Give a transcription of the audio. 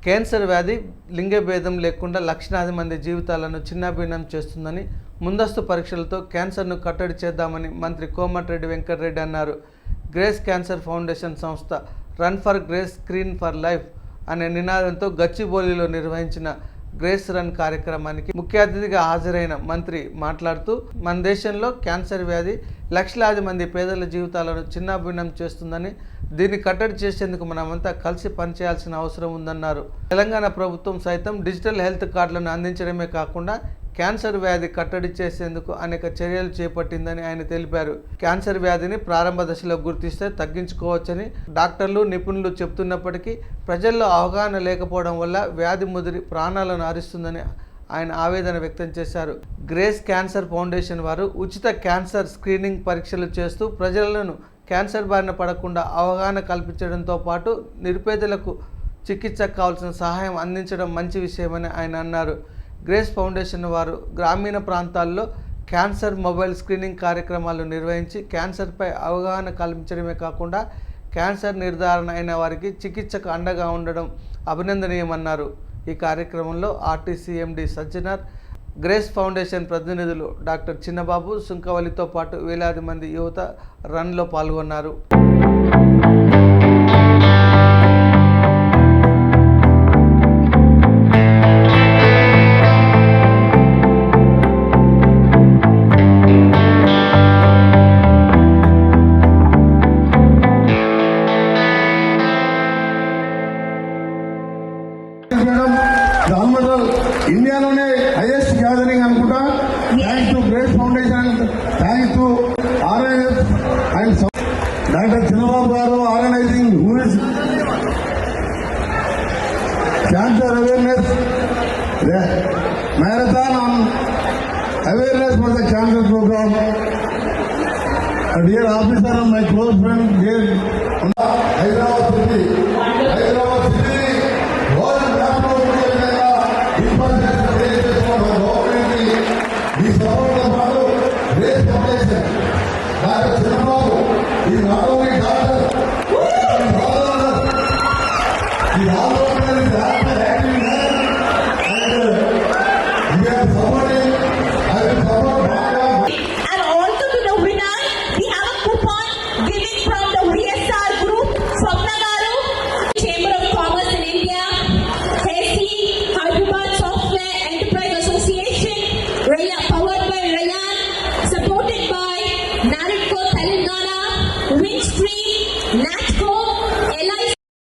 Cancer వ్యాధి లింగ భేదం లేకుండా లక్షలాది మంది జీవితాలను చిన్నాభిన్నం చేస్తుందని, ముందస్తు పరీక్షలతో క్యాన్సర్ను కట్టడి చేద్దామని మంత్రి కోమటిరెడ్డి వెంకటరెడ్డి అన్నారు. గ్రేస్ క్యాన్సర్ ఫౌండేషన్ సంస్థ run for grace screen for life అనే నినాదంతో గచ్చిబౌలిలో నిర్వహించిన గ్రేస్ రన్ కార్యక్రమానికి ముఖ్య అతిథిగా హాజరైన మంత్రి మాట్లాడుతూ, మన దేశంలో క్యాన్సర్ వ్యాధి లక్షలాది మంది పేదల జీవితాలను చిన్నాభిన్నం చేస్తుందని, దీన్ని కట్టడి చేసేందుకు మనమంతా కలిసి పనిచేయాల్సిన అవసరం ఉందన్నారు. తెలంగాణ ప్రభుత్వం సైతం డిజిటల్ హెల్త్ కార్డులను అందించడమే కాకుండా క్యాన్సర్ వ్యాధి కట్టడి చేసేందుకు అనేక చర్యలు చేపట్టిందని ఆయన తెలిపారు. క్యాన్సర్ వ్యాధిని ప్రారంభ దశలో గుర్తిస్తే తగ్గించుకోవచ్చని డాక్టర్లు, నిపుణులు చెబుతున్నప్పటికీ ప్రజల్లో అవగాహన లేకపోవడం వల్ల వ్యాధి ముదిరి ప్రాణాలను హరిస్తుందని ఆయన ఆవేదన వ్యక్తం చేశారు. గ్రేస్ క్యాన్సర్ ఫౌండేషన్ వారు ఉచిత క్యాన్సర్ స్క్రీనింగ్ పరీక్షలు చేస్తూ ప్రజలను క్యాన్సర్ బారిన పడకుండా అవగాహన కల్పించడంతో పాటు నిరుపేదలకు చికిత్సకు కావాల్సిన సహాయం అందించడం మంచి విషయమని ఆయన అన్నారు. గ్రేస్ ఫౌండేషన్ వారు గ్రామీణ ప్రాంతాల్లో క్యాన్సర్ మొబైల్ స్క్రీనింగ్ కార్యక్రమాలు నిర్వహించి క్యాన్సర్పై అవగాహన కల్పించడమే కాకుండా క్యాన్సర్ నిర్ధారణ అయిన వారికి చికిత్సకు అండగా ఉండడం అభినందనీయమన్నారు. ఈ కార్యక్రమంలో RTC MD Sajjanar, Grace Foundation ప్రతినిధులు డాక్టర్ చిన్నబాబు, సుంకవల్లితో పాటు వేలాది మంది యువత రన్లో పాల్గొన్నారు. ఇండియాలోనే హైయెస్ట్ గ్యాదరింగ్ అనుకుంటా. Thanks to Grace Foundation, thanks to RNS and doctor Chinnababu garu organising cancer awareness marathon on awareness for the cancer programme. Dear officer, my close friend, dear Hyderabad city Windscreen,